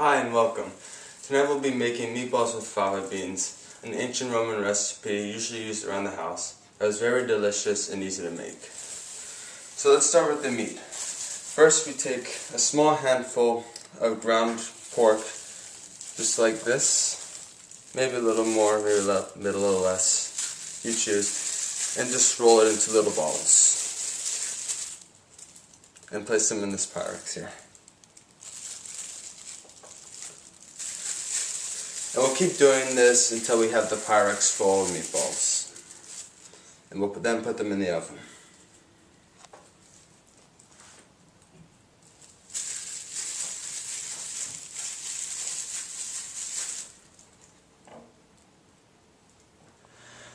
Hi and welcome. Tonight we'll be making meatballs with fava beans, an ancient Roman recipe usually used around the house. It was very delicious and easy to make. So let's start with the meat. First we take a small handful of ground pork, just like this. Maybe a little more, maybe a little less. You choose. And just roll it into little balls. And place them in this Pyrex here. And we'll keep doing this until we have the Pyrex full of meatballs. And we'll then put them in the oven.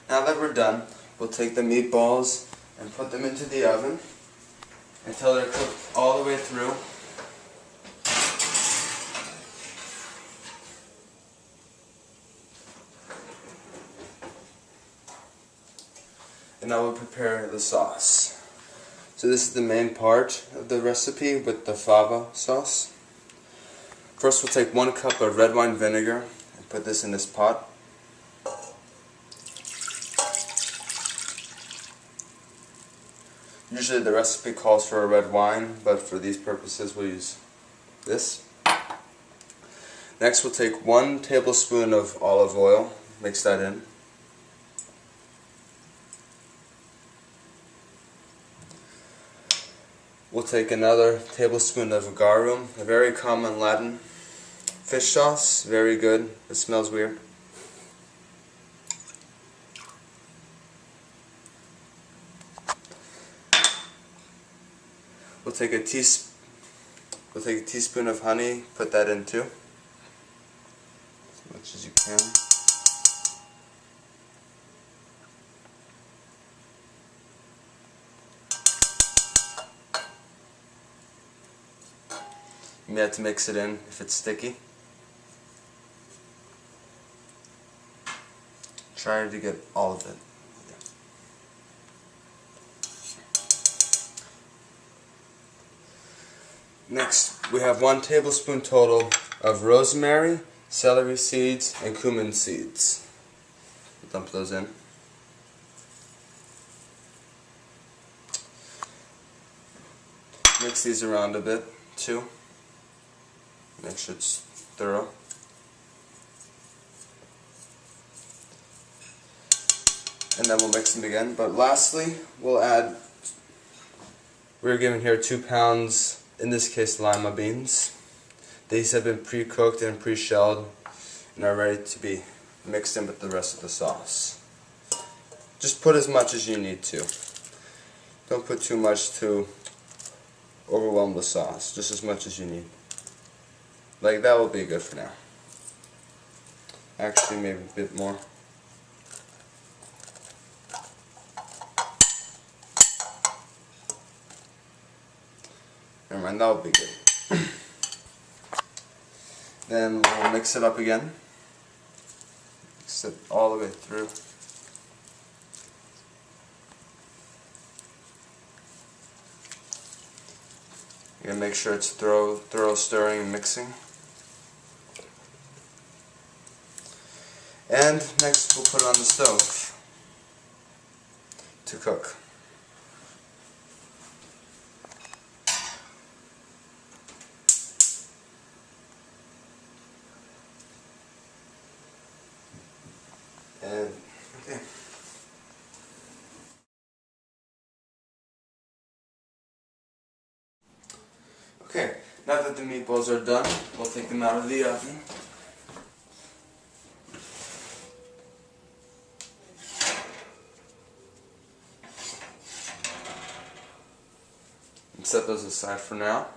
Now that we're done, we'll take the meatballs and put them into the oven until they're cooked all the way through. And now we'll prepare the sauce. So this is the main part of the recipe with the fava sauce. First we'll take 1 cup of red wine vinegar and put this in this pot. Usually the recipe calls for a red wine, but for these purposes we'll use this. Next we'll take 1 tablespoon of olive oil, mix that in. We'll take another tablespoon of garum, a very common Latin fish sauce, very good, it smells weird. We'll take a teaspoon of honey, put that in too, as much as you can. You may have to mix it in if it's sticky. Try to get all of it. Next, we have 1 tablespoon total of rosemary, celery seeds, and cumin seeds. Dump those in. Mix these around a bit too. Make sure it's thorough. And then we'll mix them again. But lastly, we'll add, we're given here 2 pounds, in this case lima beans. These have been pre-cooked and pre-shelled and are ready to be mixed in with the rest of the sauce. Just put as much as you need to. Don't put too much to overwhelm the sauce, just as much as you need. Like that will be good for now. Actually, maybe a bit more. Never mind, that will be good. Then we'll mix it up again. Mix it all the way through. You're gonna make sure it's thorough stirring and mixing. And next we'll put it on the stove to cook. And okay. Okay, now that the meatballs are done, we'll take them out of the oven. And set those aside for now.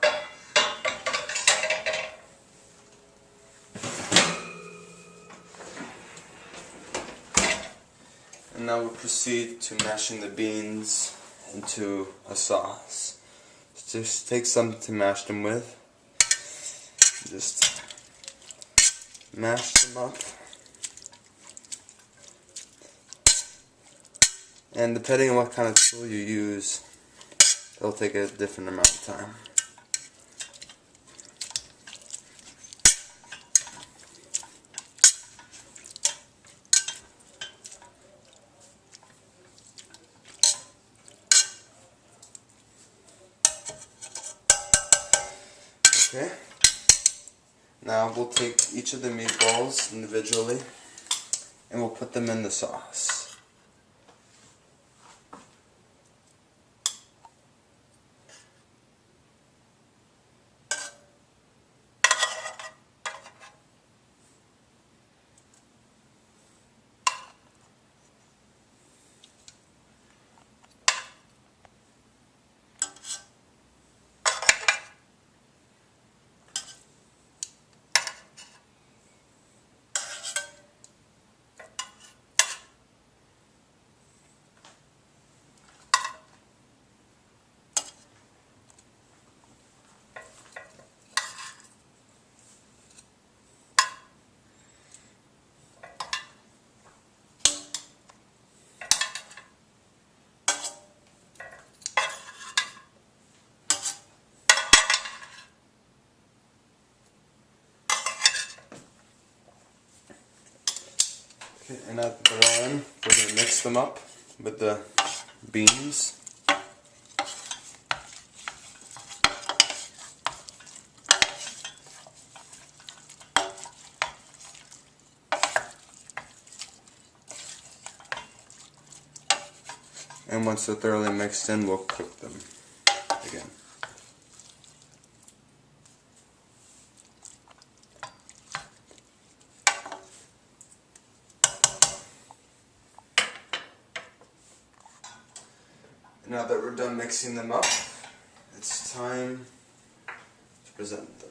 And now we'll proceed to mashing the beans into a sauce. Just take something to mash them with. Just mash them up. And depending on what kind of tool you use, it'll take a different amount of time. Okay. Now we'll take each of the meatballs individually and we'll put them in the sauce. Okay, and now that they're all in, we're going to mix them up with the beans. And once they're thoroughly mixed in, we'll cook them again. Now that we're done mixing them up, it's time to present them.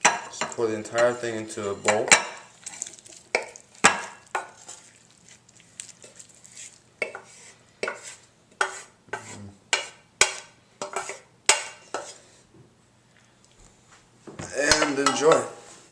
Just pour the entire thing into a bowl. And enjoy.